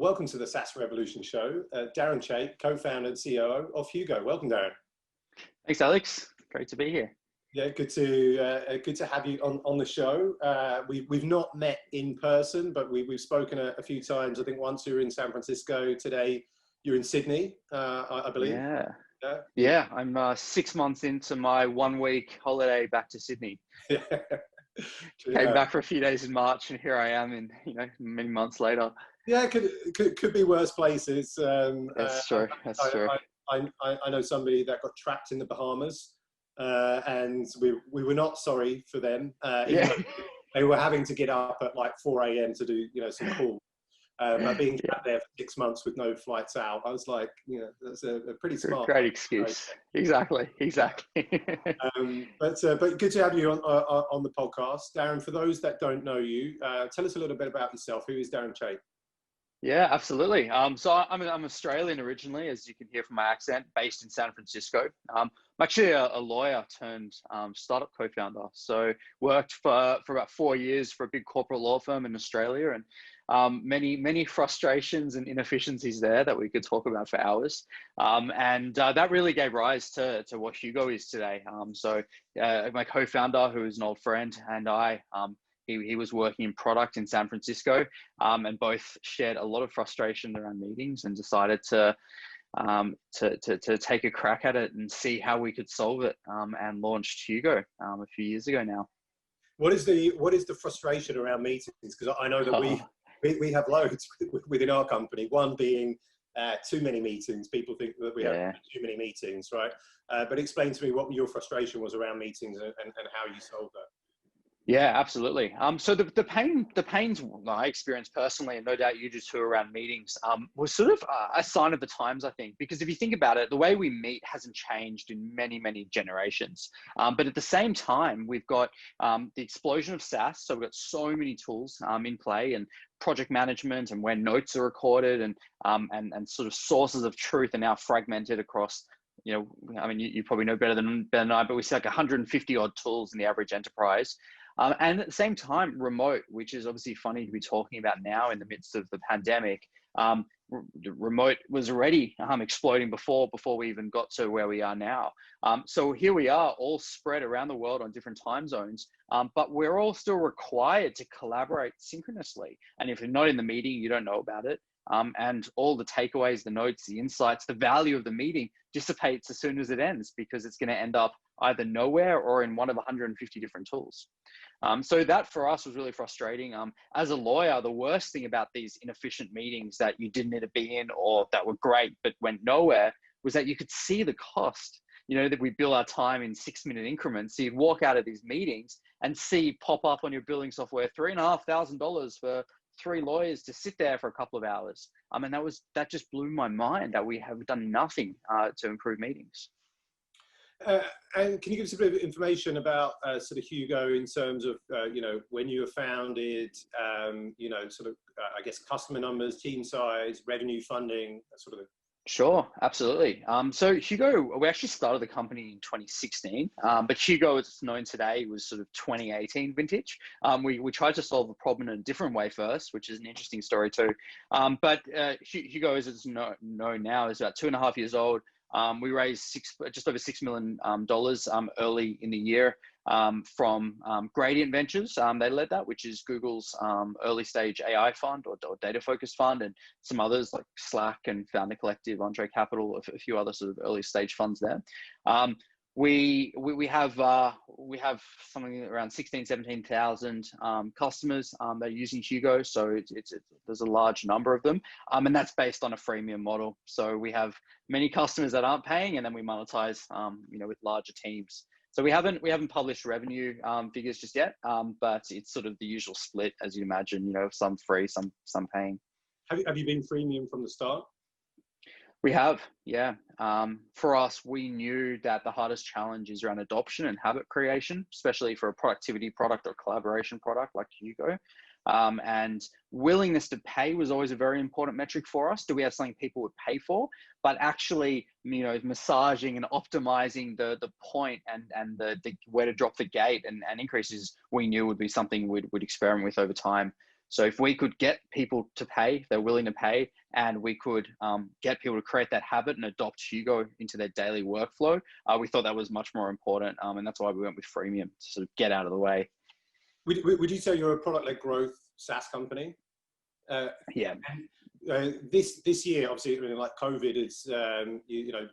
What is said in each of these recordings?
Welcome to the SaaS Revolution Show. Darren Chait, co-founder and COO of Hugo. Welcome, Darren. Thanks, Alex. Great to be here. Yeah, good to have you on the show. We've not met in person, but we've spoken a few times. I think once you were in San Francisco. Today you're in Sydney, I believe. Yeah. I'm 6 months into my 1 week holiday back to Sydney. Came back for a few days in March, and here I am in many months later. Yeah, could be worse places. That's true. That's true. I know somebody that got trapped in the Bahamas, and we were not sorry for them. They were having to get up at like 4 a.m. to do some calls. But being trapped there for 6 months with no flights out, I was like, that's a pretty smart. Great excuse. Exactly. But good to have you on the podcast, Darren. For those that don't know you, tell us a little bit about yourself. Who is Darren Chait? Yeah, absolutely. So I'm Australian originally, as you can hear from my accent, based in San Francisco. I'm actually a lawyer turned startup co-founder. So worked for about 4 years for a big corporate law firm in Australia, and many frustrations and inefficiencies there that we could talk about for hours. And that really gave rise to what Hugo is today. So my co-founder, who is an old friend, and I, he was working in product in San Francisco, and both shared a lot of frustration around meetings, and decided to take a crack at it and see how we could solve it, and launched Hugo a few years ago now. What is the frustration around meetings? Because I know that we have loads within our company. One being too many meetings. People think that we have too many meetings, right? But explain to me what your frustration was around meetings and how you solved that. Yeah, absolutely. So the pains I experienced personally, and no doubt you do too, around meetings, was sort of a sign of the times, I think, because if you think about it, the way we meet hasn't changed in many generations. But at the same time, we've got the explosion of SaaS. So we've got so many tools in play, and project management, and where notes are recorded, and sort of sources of truth are now fragmented across. You probably know better than I, but we see like 150 odd tools in the average enterprise. And at the same time, remote, which is obviously funny to be talking about now in the midst of the pandemic. Remote was already exploding before we even got to where we are now. So here we are, all spread around the world on different time zones, but we're all still required to collaborate synchronously. And if you're not in the meeting, you don't know about it. And all the takeaways, the notes, the insights, the value of the meeting dissipates as soon as it ends, because it's going to end up either nowhere or in one of 150 different tools. So that for us was really frustrating. As a lawyer, the worst thing about these inefficient meetings that you didn't need to be in, or that were great but went nowhere, was that you could see the cost. That we bill our time in 6-minute increments. So you'd walk out of these meetings and see pop up on your billing software $3,500 for 3 lawyers to sit there for a couple of hours. And that just blew my mind, that we have done nothing to improve meetings. And can you give us a bit of information about sort of Hugo in terms of when you were founded, I guess customer numbers, team size, revenue, funding, that sort of thing? Sure, absolutely. So Hugo, we actually started the company in 2016, but Hugo, as it's known today, was sort of 2018 vintage. We tried to solve a problem in a different way first, which is an interesting story too. But Hugo, as it's known now, is about 2.5 years old. We raised just over $6 million early in the year from Gradient Ventures. They led that, which is Google's early stage AI fund or data focused fund, and some others like Slack and Founder Collective, Andre Capital, a few other sort of early stage funds there. We have something around 17,000 customers that are using Hugo. So there's a large number of them, and that's based on a freemium model. So we have many customers that aren't paying, and then we monetize with larger teams. So we haven't published revenue figures just yet, but it's sort of the usual split, as you imagine. Some free, some paying. Have you been freemium from the start? We have, yeah. For us, we knew that the hardest challenge is around adoption and habit creation, especially for a productivity product or collaboration product like Hugo. And willingness to pay was always a very important metric for us. Do we have something people would pay for? But actually, massaging and optimizing the point and the where to drop the gate and increases, we knew would be something we'd experiment with over time. So if we could get people to pay, they're willing to pay, and we could get people to create that habit and adopt Hugo into their daily workflow, we thought that was much more important. And that's why we went with freemium, to sort of get out of the way. Would you say you're a product-led growth SaaS company? Yeah. This year, obviously, I mean, like COVID is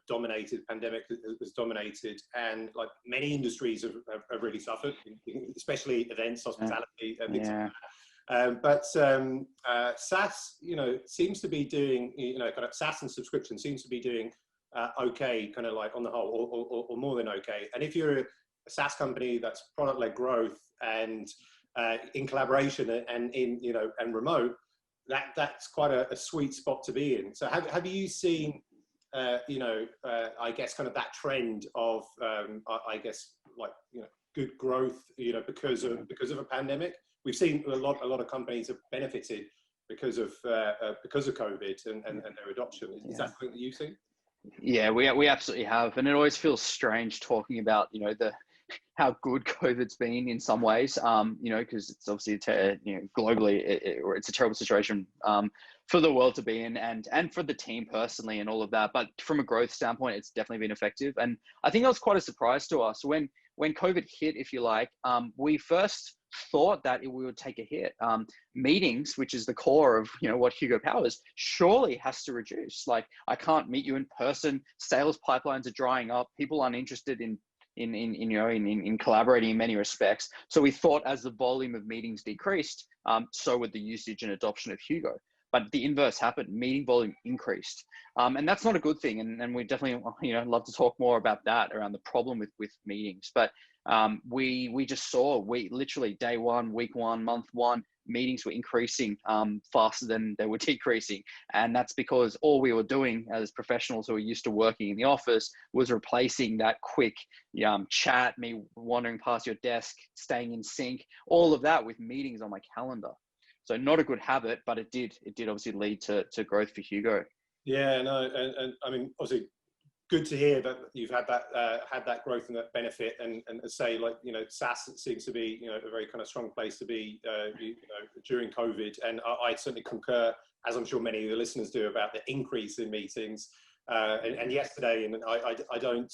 dominated, pandemic has dominated, and like many industries have really suffered, especially events, hospitality, and things like that. But SaaS, seems to be doing, kind of SaaS and subscription seems to be doing okay, kind of like on the whole, or more than okay. And if you're a SaaS company that's product-led growth and in collaboration and and remote, that's quite a sweet spot to be in. So have you seen, I guess kind of that trend of, I guess like, good growth, because of a pandemic? We've seen a lot of companies have benefited because of COVID and their adoption. Is that something that you've seen? Yeah, we absolutely have. And it always feels strange talking about, how good COVID's been in some ways, because it's obviously, globally, it's a terrible situation for the world to be in and for the team personally and all of that. But from a growth standpoint, it's definitely been effective. And I think that was quite a surprise to us when COVID hit, if you like. We first thought that we would take a hit. Meetings, which is the core of what Hugo powers, surely has to reduce. Like, I can't meet you in person. Sales pipelines are drying up. People aren't interested in collaborating in many respects. So we thought as the volume of meetings decreased, so would the usage and adoption of Hugo. But the inverse happened. Meeting volume increased, and that's not a good thing. And we definitely love to talk more about that, around the problem with meetings. But we just saw, literally day one, week one, month one, meetings were increasing faster than they were decreasing. And that's because all we were doing as professionals who are used to working in the office was replacing that quick chat, me wandering past your desk, staying in sync, all of that with meetings on my calendar. So not a good habit, but it did obviously lead to growth for Hugo. Yeah, no, and I mean, obviously, good to hear that you've had that growth and that benefit. And say, like, SaaS seems to be a very kind of strong place to be during COVID. And I certainly concur, as I'm sure many of the listeners do, about the increase in meetings. And yesterday, and I don't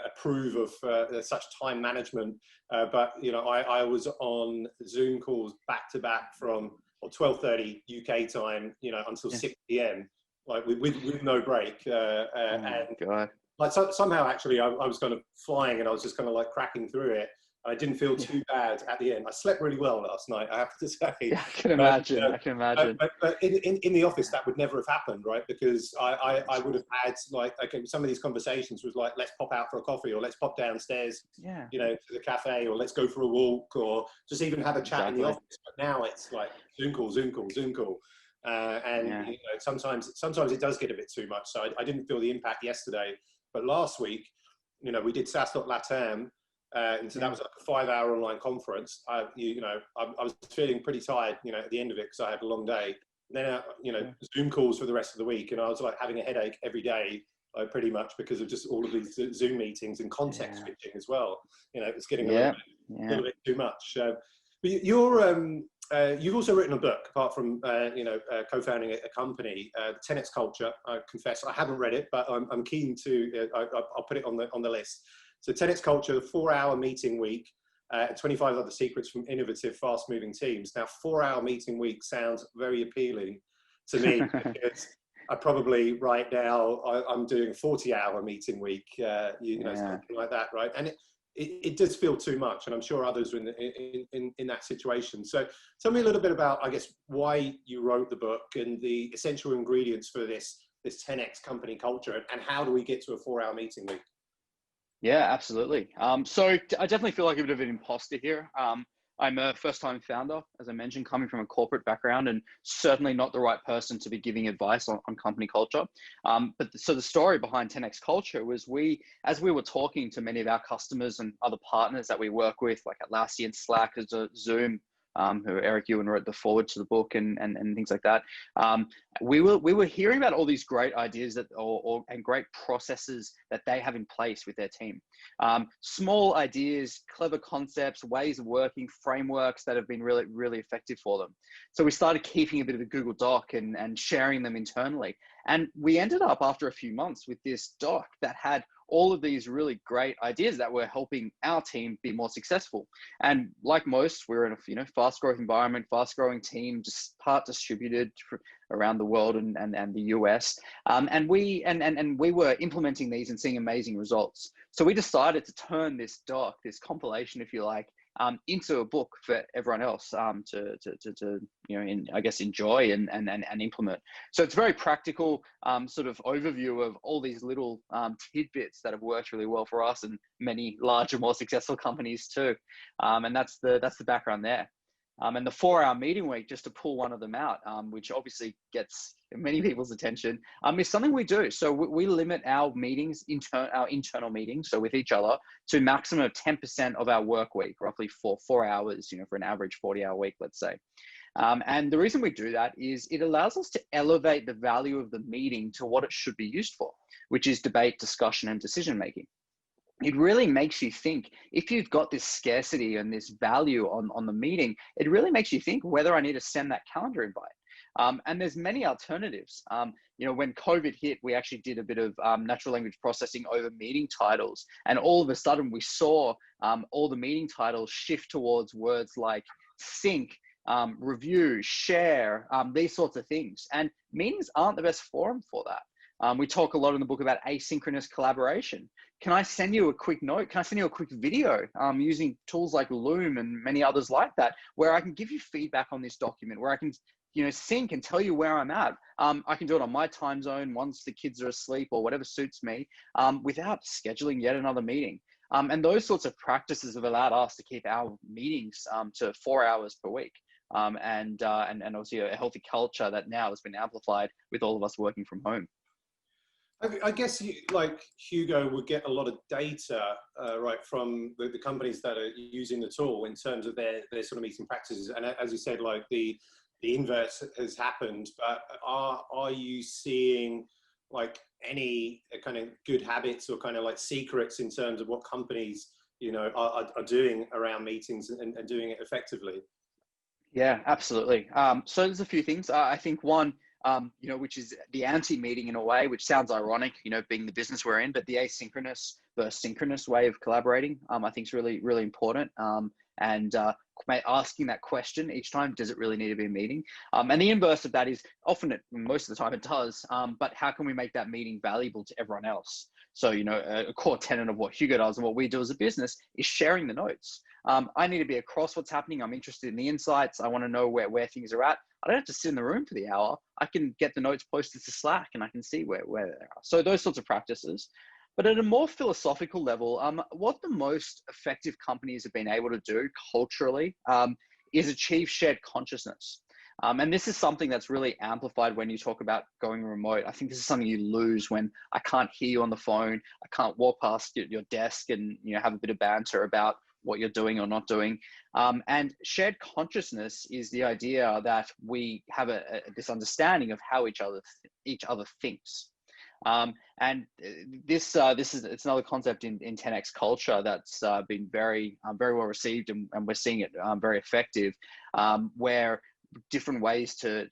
approve of such time management, but I was on Zoom calls back to back from 12:30 UK time, until 6 p.m. like with no break. And God. Like somehow actually I was kind of flying and I was just kind of like cracking through it. I didn't feel too bad at the end. I slept really well last night, I have to say. Yeah, I can imagine. I can imagine. But in the office, that would never have happened, right? Because I would have had, like, okay, some of these conversations was like, let's pop out for a coffee, or let's pop downstairs, to the cafe, or let's go for a walk, or just even have a chat in the office. But now it's like Zoom call, Zoom call, Zoom call. And sometimes it does get a bit too much. So I didn't feel the impact yesterday. But last week, we did SaaS.latam. And so that was like a 5-hour online conference. I was feeling pretty tired, at the end of it, because I had a long day. And then, Zoom calls for the rest of the week. And I was like having a headache every day, pretty much, because of just all of these Zoom meetings and context switching as well. It's getting a little bit too much. But you've also written a book, apart from, co-founding a company, 10x Culture. I confess I haven't read it, but I'm keen to, I'll put it on the list. So 10x Culture, 4-hour meeting week, 25 other secrets from innovative, fast-moving teams. Now, 4-hour meeting week sounds very appealing to me, because I probably right now I'm doing a 40-hour meeting week, something like that, right? And it does feel too much, and I'm sure others are in that situation. So tell me a little bit about, I guess, why you wrote the book and the essential ingredients for this 10x company culture, and how do we get to a 4-hour meeting week? Yeah, absolutely. So I definitely feel like a bit of an imposter here. I'm a first-time founder, as I mentioned, coming from a corporate background, and certainly not the right person to be giving advice on company culture. So the story behind 10x Culture was as we were talking to many of our customers and other partners that we work with, like Atlassian, Slack, Zoom, who Eric Ewan wrote the forward to the book and things like that. We were hearing about all these great ideas that and great processes that they have in place with their team. Small ideas, clever concepts, ways of working, frameworks that have been really, really effective for them. So we started keeping a bit of a Google Doc and sharing them internally. And we ended up after a few months with this doc that had all of these really great ideas that were helping our team be more successful. And like most, we're in a fast growth environment, fast growing team, just part distributed around the world and the US. And we were implementing these and seeing amazing results. So we decided to turn this doc, this compilation, if you like, into a book for everyone else to I guess enjoy and implement. So it's very practical sort of overview of all these little tidbits that have worked really well for us and many larger, more successful companies too. And that's the background there. And the 4-hour meeting week, just to pull one of them out, which obviously gets many people's attention, is something we do. So we limit our meetings, our internal meetings, so with each other, to maximum of 10% of our work week, roughly 4 hours, for an average 40-hour week, let's say. And the reason we do that is it allows us to elevate the value of the meeting to what it should be used for, which is debate, discussion, and decision making. It really makes you think, if you've got this scarcity and this value on the meeting, it really makes you think whether I need to send that calendar invite. And there's many alternatives. When COVID hit, we actually did a bit of natural language processing over meeting titles. And all of a sudden we saw all the meeting titles shift towards words like sync, review, share, these sorts of things. And meetings aren't the best forum for that. We talk a lot in the book about asynchronous collaboration. Can I send you a quick note? Can I send you a quick video using tools like Loom and many others like that, where I can give you feedback on this document, where I can sync and tell you where I'm at. I can do it on my time zone once the kids are asleep or whatever suits me, without scheduling yet another meeting. And those sorts of practices have allowed us to keep our meetings to 4 hours per week. And obviously a healthy culture that now has been amplified with all of us working from home. I guess like Hugo would get a lot of data right from the companies that are using the tool in terms of their sort of meeting practices. And as you said, like the inverse has happened, but are you seeing like any kind of good habits or kind of like secrets in terms of what companies are doing around meetings and doing it effectively? Yeah, absolutely. So there's a few things. I think one, which is the anti-meeting in a way, which sounds ironic, being the business we're in, but the asynchronous versus synchronous way of collaborating, I think is really, really important. And asking that question each time, does it really need to be a meeting? And the inverse of that is often, most of the time it does, but how can we make that meeting valuable to everyone else? So, a core tenet of what Hugo does and what we do as a business is sharing the notes. I need to be across what's happening. I'm interested in the insights. I want to know where things are at. I don't have to sit in the room for the hour. I can get the notes posted to Slack and I can see where they are. So those sorts of practices. But at a more philosophical level, what the most effective companies have been able to do culturally is achieve shared consciousness. And this is something that's really amplified when you talk about going remote. I think this is something you lose when I can't hear you on the phone. I can't walk past your desk and have a bit of banter about what you're doing or not doing. And shared consciousness is the idea that we have this understanding of how each other thinks. And it's another concept in 10x culture that's been very well received, and we're seeing it very effective, where different ways to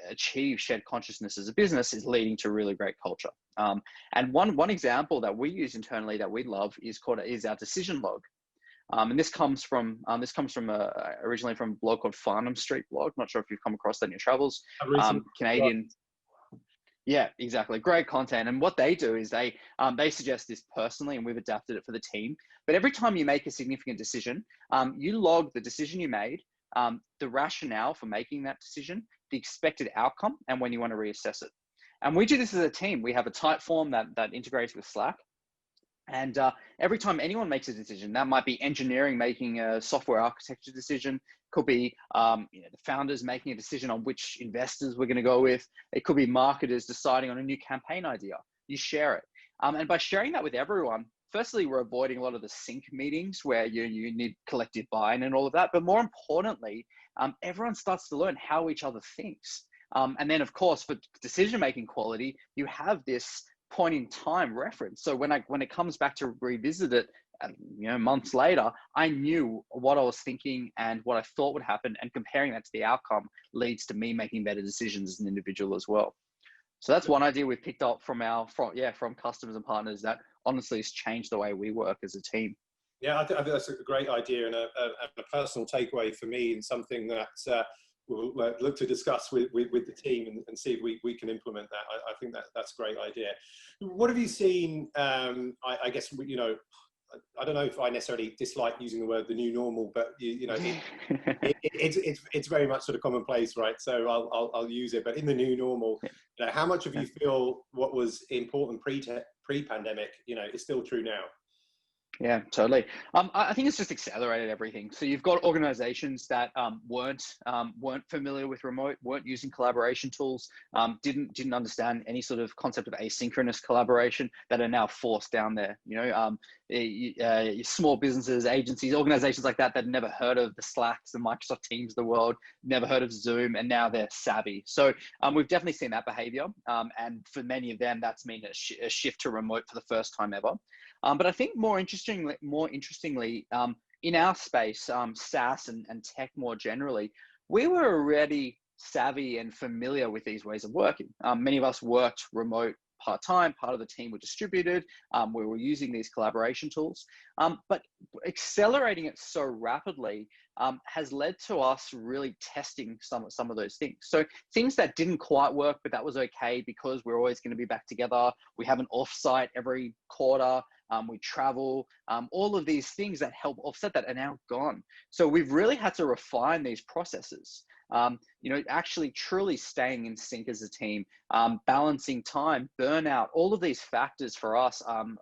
achieve shared consciousness as a business is leading to really great culture. And one example that we use internally that we love is our decision log. And this comes from originally from a blog called Farnham Street blog. Not sure if you've come across that in your travels. Canadian. Yeah, exactly. Great content. And what they do is they suggest this personally, and we've adapted it for the team. But every time you make a significant decision, you log the decision you made, the rationale for making that decision, the expected outcome, and when you want to reassess it. And we do this as a team. We have a type form that integrates with Slack. And every time anyone makes a decision, that might be engineering making a software architecture decision, could be the founders making a decision on which investors we're going to go with. It could be marketers deciding on a new campaign idea. You share it. And by sharing that with everyone, firstly, we're avoiding a lot of the sync meetings where you need collective buy-in and all of that. But more importantly, everyone starts to learn how each other thinks. And then, of course, for decision-making quality, you have this point in time reference. So when it comes back to revisit it, months later, I knew what I was thinking and what I thought would happen, and comparing that to the outcome leads to me making better decisions as an individual as well. So that's one idea we've picked up from customers and partners that honestly has changed the way we work as a team. Yeah, I think that's a great idea and a personal takeaway for me, and something that we'll look to discuss with the team and see if we can implement that. I think that's a great idea. What have you seen? I guess, I don't know if I necessarily dislike using the word the new normal, but it's very much sort of commonplace, right? So I'll use it. But in the new normal, how much of you feel what was important pre-pandemic, is still true now? Yeah, totally. I think it's just accelerated everything. So you've got organizations that weren't familiar with remote, weren't using collaboration tools, didn't understand any sort of concept of asynchronous collaboration, that are now forced down there. Small businesses, agencies, organizations like that never heard of the Slacks, the Microsoft Teams of the world, never heard of Zoom, and now they're savvy. So we've definitely seen that behavior. And for many of them, that's meant a shift to remote for the first time ever. But I think more interestingly, in our space, SaaS and tech more generally, we were already savvy and familiar with these ways of working. Many of us worked remote part-time, part of the team were distributed, we were using these collaboration tools, but accelerating it so rapidly has led to us really testing some of those things. So things that didn't quite work, but that was okay because we're always going to be back together. We have an offsite every quarter. We travel, all of these things that help offset that are now gone. So we've really had to refine these processes, actually truly staying in sync as a team, balancing time, burnout, all of these factors for us and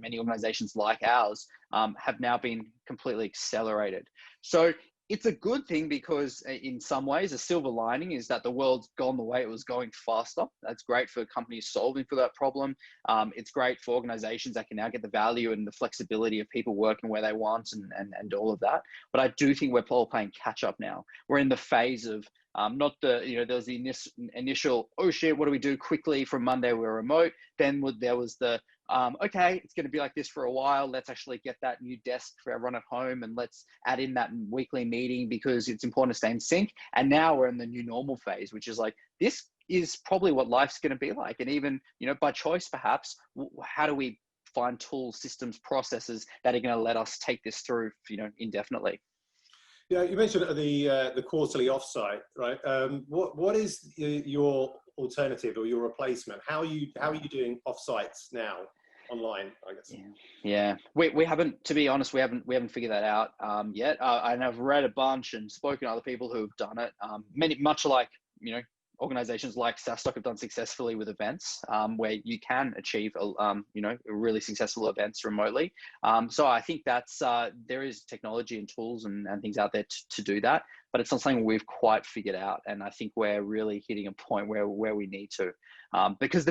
many organizations like ours have now been completely accelerated. So it's a good thing because in some ways, a silver lining is that the world's gone the way it was going faster. That's great for companies solving for that problem. It's great for organizations that can now get the value and the flexibility of people working where they want and all of that. But I do think we're all playing catch up now. We're in the phase of not the, there was the initial, oh shit, what do we do quickly from Monday, we're remote. Then there was the, okay, it's going to be like this for a while. Let's actually get that new desk for everyone at home and let's add in that weekly meeting because it's important to stay in sync. And now we're in the new normal phase, which is like, this is probably what life's going to be like. And even, by choice, perhaps, how do we find tools, systems, processes that are going to let us take this through, indefinitely? Yeah, you mentioned the quarterly offsite, right? What is your alternative or your replacement? How are you doing offsites now online, I guess? Yeah. We haven't, to be honest, we haven't figured that out yet. And I've read a bunch and spoken to other people who have done it. Much like organizations like SaaStock have done successfully with events, where you can achieve, really successful events remotely. So I think that's there is technology and tools and things out there to do that, but it's not something we've quite figured out. And I think we're really hitting a point where we need to, because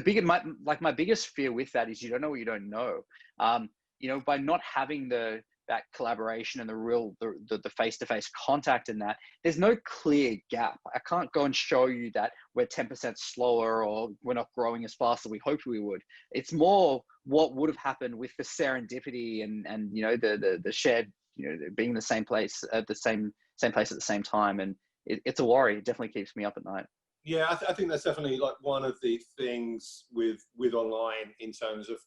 my biggest fear with that is you don't know what you don't know. By not having that collaboration and the face-to-face contact in that, there's no clear gap. I can't go and show you that we're 10% slower or we're not growing as fast as we hoped we would. It's more what would have happened with the serendipity and the shared, being in the same place at the same place at the same time. And it's a worry. It definitely keeps me up at night. Yeah, I think that's definitely like one of the things with online in terms of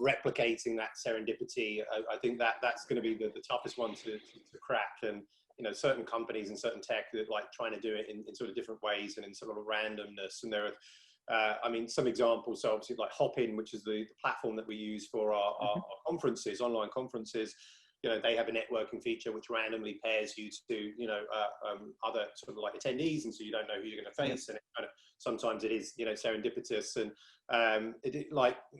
replicating that serendipity. I think that's going to be the toughest one to crack. And certain companies and certain tech that like trying to do it in sort of different ways and in sort of randomness. And there are, some examples. So obviously like Hopin, which is the platform that we use for our conferences, online conferences. They have a networking feature which randomly pairs you to, other sort of like attendees, and so you don't know who you're going to face. And it kind of, sometimes it is, serendipitous. And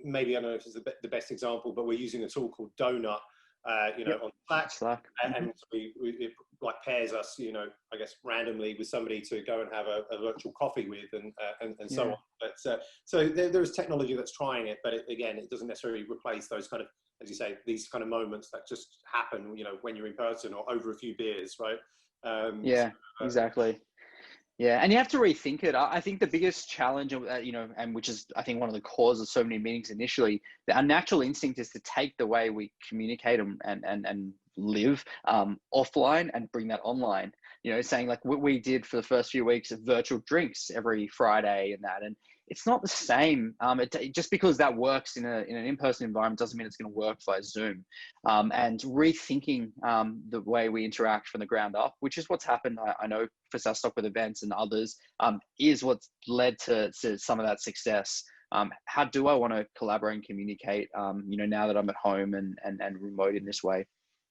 maybe I don't know if it's the best example, but we're using a tool called Donut, on Slack. Slack. And it like pairs us, I guess randomly with somebody to go and have a virtual coffee with, and so on. But so there is technology that's trying it, but it doesn't necessarily replace those kind of, as you say, these kind of moments that just happen, when you're in person or over a few beers, right? Exactly. Yeah, and you have to rethink it. I think the biggest challenge, and which is, I think, one of the causes of so many meetings initially, our natural instinct is to take the way we communicate and live offline and bring that online. Saying like what we did for the first few weeks of virtual drinks every Friday and it's not the same. Just because that works in an in-person environment doesn't mean it's going to work via Zoom. And rethinking the way we interact from the ground up, which is what's happened, I know, for SaaS Stock with events and others, is what's led to some of that success. How do I want to collaborate and communicate, now that I'm at home and remote in this way?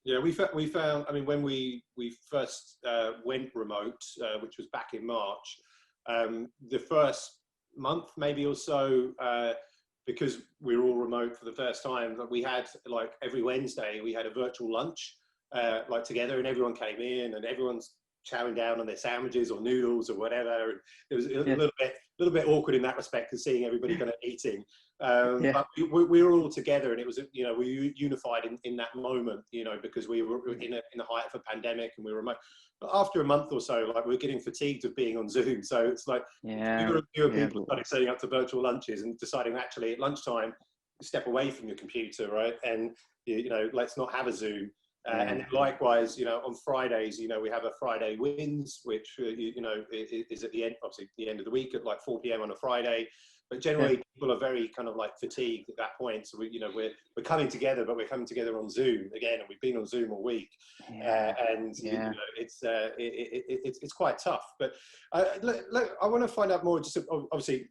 Yeah, we found, I mean, when we first went remote, which was back in March, the first month maybe or so, because we were all remote for the first time, that we had, like, every Wednesday we had a virtual lunch like together, and everyone came in and everyone's chowing down on their sandwiches or noodles or whatever. It was a little bit awkward in that respect, of seeing everybody kind of eating. But we were all together, and it was, we were unified in that moment, because we were in the height of a pandemic and we were remote. But after a month or so, like, we were getting fatigued of being on Zoom. So it's like, fewer people started setting up to virtual lunches and deciding, actually at lunchtime, step away from your computer, right? And, let's not have a Zoom. And likewise, on Fridays, we have a Friday wins, which, is at the end, obviously the end of the week at like 4 p.m. on a Friday. But generally, people are very kind of like fatigued at that point. So we're coming together, but we're coming together on Zoom again, and we've been on Zoom all week, it's quite tough. But look, I want to find out more. Just obviously,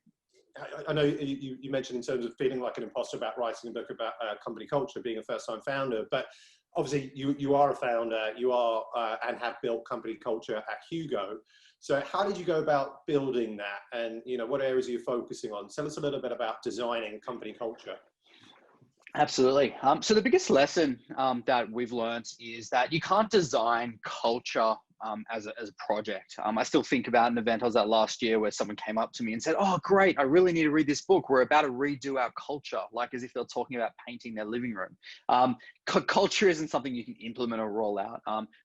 I know you mentioned in terms of feeling like an imposter about writing a book about company culture, being a first-time founder, but obviously you are a founder, you are and have built company culture at Hugo. So how did you go about building that, and what areas are you focusing on? Tell us a little bit about designing company culture. Absolutely. So the biggest lesson that we've learned is that you can't design culture as a project. I still think about an event I was at last year where someone came up to me and said, "Oh, great, I really need to read this book. We're about to redo our culture," like as if they're talking about painting their living room. Culture isn't something you can implement or roll out.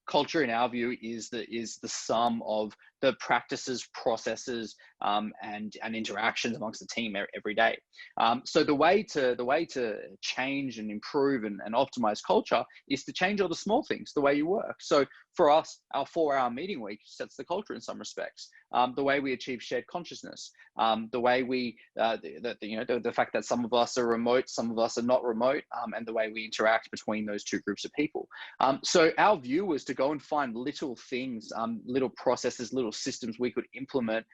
Culture, in our view, is the sum of the practices, processes, and interactions amongst the team every day. So the way to change and improve and optimize culture is to change all the small things, the way you work. So for us, our 4-hour meeting week sets the culture in some respects. The way we achieve shared consciousness, the way we, the fact that some of us are remote, some of us are not remote, and the way we interact between those two groups of people. So our view was to go and find little things, little processes, little systems we could implement,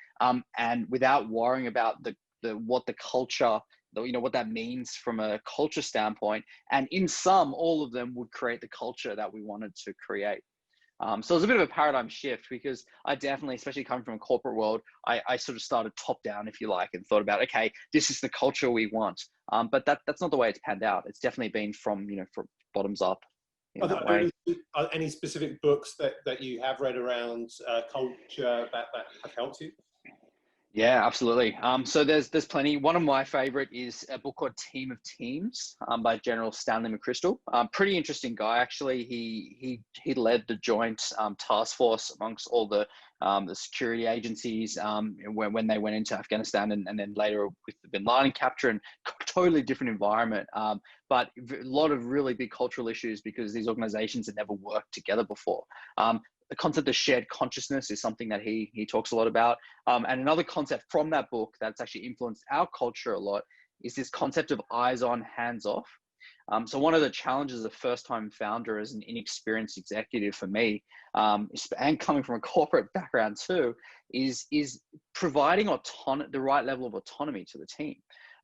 and without worrying about what the culture, what that means from a culture standpoint. And in sum, all of them would create the culture that we wanted to create. So it was a bit of a paradigm shift, because I definitely, especially coming from a corporate world, I sort of started top down, if you like, and thought about, okay, this is the culture we want. But that's not the way it's panned out. It's definitely been from bottoms up. Are any specific books that you have read around culture that have helped you? Yeah, absolutely. So there's plenty. One of my favorite is a book called Team of Teams by General Stanley McChrystal. Pretty interesting guy, actually. He led the joint task force amongst all the security agencies when they went into Afghanistan, and then later with the Bin Laden capture, and totally different environment. But a lot of really big cultural issues because these organizations had never worked together before. The concept of shared consciousness is something that he talks a lot about. And another concept from that book that's actually influenced our culture a lot is this concept of eyes on, hands off. So one of the challenges as a first-time founder, as an inexperienced executive for me, and coming from a corporate background too, is providing the right level of autonomy to the team.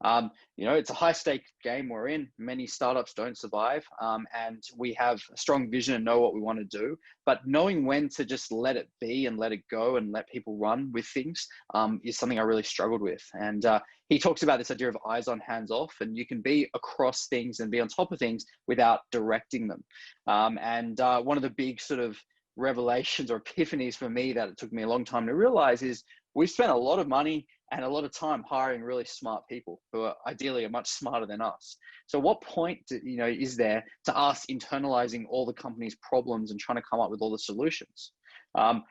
It's a high stake game we're in. Many startups don't survive, and we have a strong vision and know what we want to do. But knowing when to just let it be and let it go and let people run with things is something I really struggled with. And he talks about this idea of eyes on, hands off, and you can be across things and be on top of things without directing them. One of the big sort of revelations or epiphanies for me that it took me a long time to realize is we've spent a lot of money and a lot of time hiring really smart people who are ideally much smarter than us. So what point is there to us internalizing all the company's problems and trying to come up with all the solutions?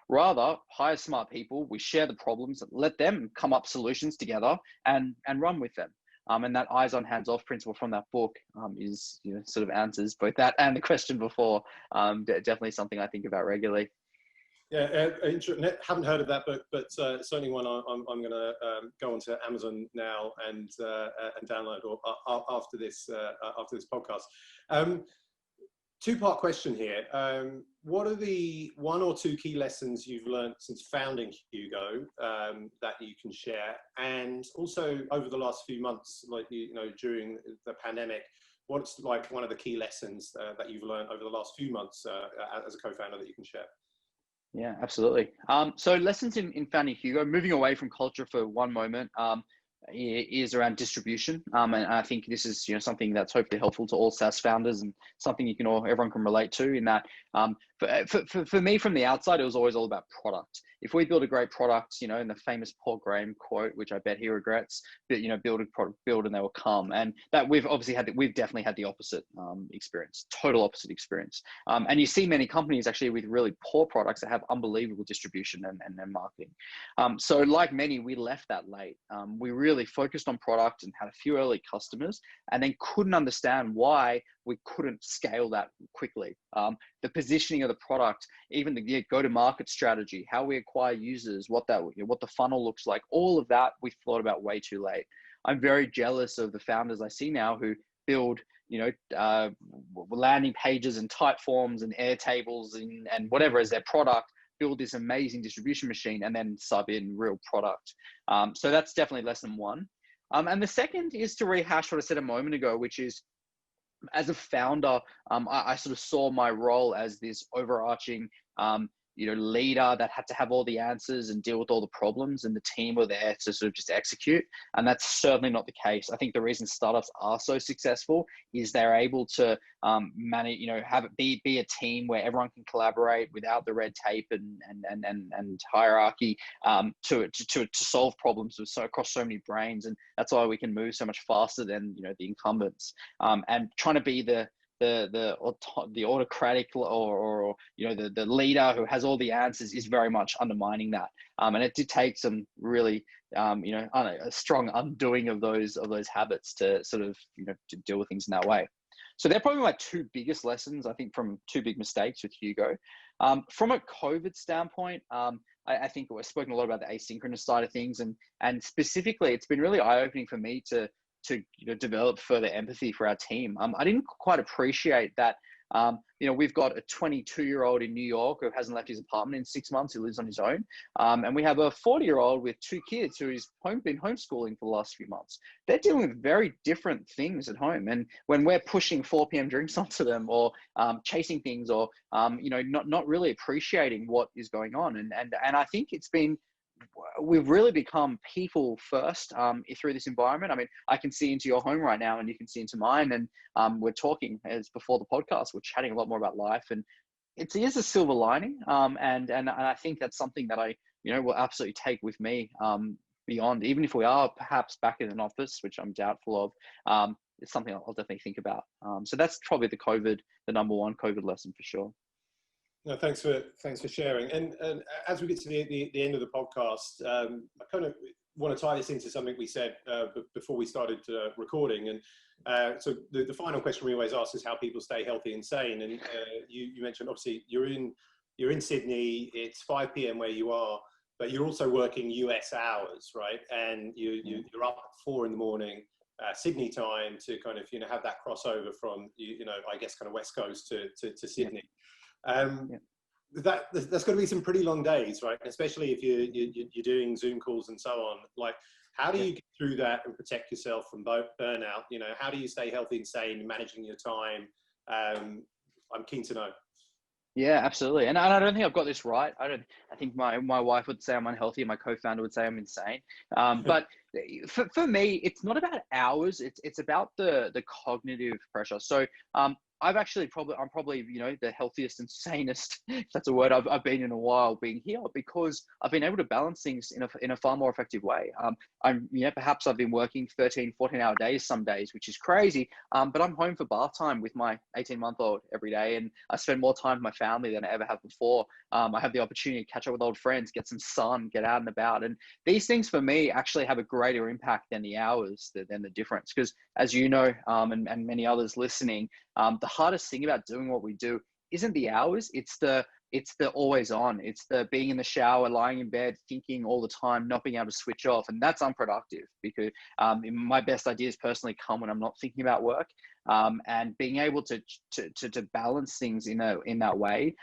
Rather, hire smart people, we share the problems, let them come up solutions together and run with them. And that eyes on, hands off principle from that book is sort of answers both that and the question before. Definitely something I think about regularly. Yeah, haven't heard of that book, but certainly one I'm going to go onto Amazon now and download after this podcast. Two-part question here. What are the 1 or 2 key lessons you've learned since founding Hugo that you can share? And also over the last few months, like, during the pandemic, what's like one of the key lessons that you've learned over the last few months as a co-founder that you can share? Yeah, absolutely. So lessons in founding Hugo, moving away from culture for one moment, is around distribution. And I think this is something that's hopefully helpful to all SaaS founders and something everyone can relate to, in that for me from the outside, it was always all about product. If we build a great product, in the famous Paul Graham quote, which I bet he regrets, but build a product, build and they will come. And that we've definitely had the opposite experience, total opposite experience. And you see many companies actually with really poor products that have unbelievable distribution and marketing. So like many, we left that late. We really focused on product and had a few early customers, and then couldn't understand why we couldn't scale that quickly. The positioning of the product, even the go-to-market strategy, how we acquire users, what the funnel looks like, all of that we thought about way too late. I'm very jealous of the founders I see now who build, landing pages and type forms and Airtables and whatever as their product, build this amazing distribution machine and then sub in real product. So that's definitely lesson 1. And the second is to rehash what I said a moment ago, which is, as a founder, I sort of saw my role as this overarching, leader that had to have all the answers and deal with all the problems, and the team were there to sort of just execute. And that's certainly not the case. I think the reason startups are so successful is they're able to manage, have it be a team where everyone can collaborate without the red tape and hierarchy to solve problems across so many brains. And that's why we can move so much faster than the incumbents. And trying to be the autocratic or the leader who has all the answers is very much undermining that. And it did take some really a strong undoing of those habits to sort of to deal with things in that way. So they're probably my 2 biggest lessons, I think, from 2 big mistakes with Hugo. From a COVID standpoint, I think we've spoken a lot about the asynchronous side of things, and specifically, it's been really eye-opening for me to develop further empathy for our team. I didn't quite appreciate that. We've got a 22-year-old in New York who hasn't left his apartment in 6 months, who lives on his own. And we have a 40-year-old with 2 kids who's been homeschooling for the last few months. They're dealing with very different things at home. And when we're pushing 4 p.m. drinks onto them, or chasing things, or not really appreciating what is going on. And I think we've really become people first through this environment. I mean, I can see into your home right now, and you can see into mine, and we're talking as before the podcast, we're chatting a lot more about life, and it is a silver lining. And I think that's something that I will absolutely take with me beyond, even if we are perhaps back in an office, which I'm doubtful of. It's something I'll definitely think about. So that's probably the number 1 COVID lesson for sure. No, thanks for sharing. And as we get to the end of the podcast, I kind of want to tie this into something we said before we started recording. And so the final question we always ask is how people stay healthy and sane. And you mentioned, obviously, you're in Sydney. It's 5 p.m. where you are, but you're also working US hours, right? And you're up at 4 in the morning. Sydney time to kind of have that crossover from I guess kind of West Coast to Sydney. That's going to be some pretty long days, right? Especially if you're doing Zoom calls and so on. Like, How do you get through that and protect yourself from burnout? You know, how do you stay healthy and sane, managing your time? I'm keen to know. Yeah, absolutely. And I don't think I've got this right. I think my wife would say I'm unhealthy and my co-founder would say I'm insane. But for me, it's not about hours. It's about the cognitive pressure. So, I'm probably, you know, the healthiest and sanest, if that's a word, I've been in a while being here, because I've been able to balance things in a far more effective way. Perhaps I've been working 13, 14-hour days some days, which is crazy. But I'm home for bath time with my 18-month-old every day, and I spend more time with my family than I ever have before. I have the opportunity to catch up with old friends, get some sun, get out and about. And these things for me actually have a greater impact than the hours, than the difference. Because as you know, and many others listening, the hardest thing about doing what we do isn't the hours, it's the always on. It's the being in the shower, lying in bed, thinking all the time, not being able to switch off. And that's unproductive, because my best ideas personally come when I'm not thinking about work. And being able to balance things in that way.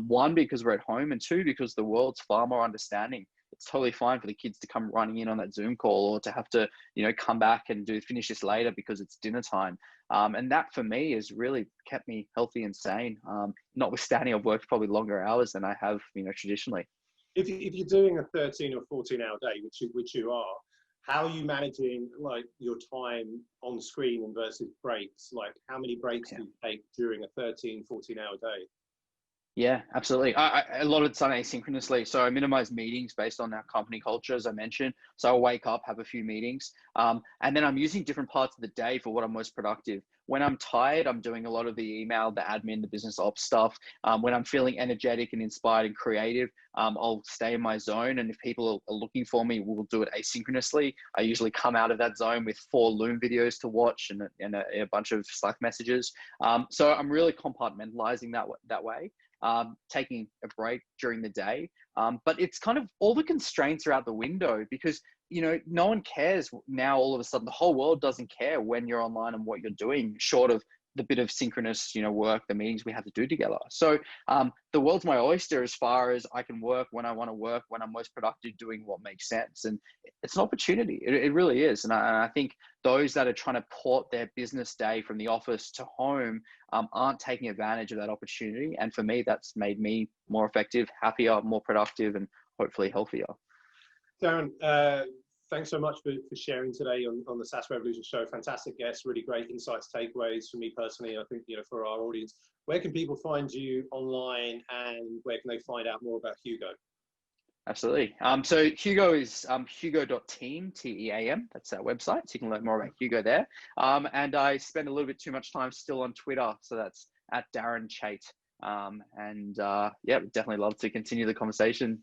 One, because we're at home, and two, because the world's far more understanding. It's totally fine for the kids to come running in on that Zoom call, or to have to, you know, come back and finish this later because it's dinner time. And that for me has really kept me healthy and sane. Notwithstanding I've worked probably longer hours than I have, you know, traditionally. If you're doing a 13 or 14-hour day, which you are, how are you managing like your time on screen and versus breaks? Like, how many breaks do you take during a 13, 14-hour day? Yeah, absolutely. A lot of it's done asynchronously. So I minimize meetings based on our company culture, as I mentioned. So I'll wake up, have a few meetings, and then I'm using different parts of the day for what I'm most productive. When I'm tired, I'm doing a lot of the email, the admin, the business ops stuff. When I'm feeling energetic and inspired and creative, I'll stay in my zone. And if people are looking for me, we'll do it asynchronously. I usually come out of that zone with 4 Loom videos to watch and a bunch of Slack messages. So I'm really compartmentalizing that way. Taking a break during the day. But it's kind of all the constraints are out the window, because, you know, no one cares now. All of a sudden, the whole world doesn't care when you're online and what you're doing, short of the bit of synchronous, you know, work, the meetings we have to do together. So the world's my oyster as far as I can work when I want to work, when I'm most productive, doing what makes sense. And it's an opportunity. It really is. And I think those that are trying to port their business day from the office to home aren't taking advantage of that opportunity. And for me, that's made me more effective, happier, more productive, and hopefully healthier. Darren, thanks so much for sharing today on the SaaS Revolution Show. Fantastic guests, really great insights, takeaways for me personally. I think, you know, for our audience, where can people find you online, and where can they find out more about Hugo? Absolutely. So Hugo is hugo.team, T-E-A-M. That's our website. So you can learn more about Hugo there. And I spend a little bit too much time still on Twitter. So that's at Darren Chait. Yeah, definitely love to continue the conversation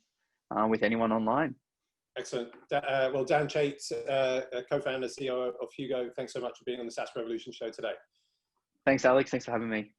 with anyone online. Excellent. Well, Darren Chait, co-founder, CEO of Hugo, thanks so much for being on the SaaS Revolution Show today. Thanks, Alex. Thanks for having me.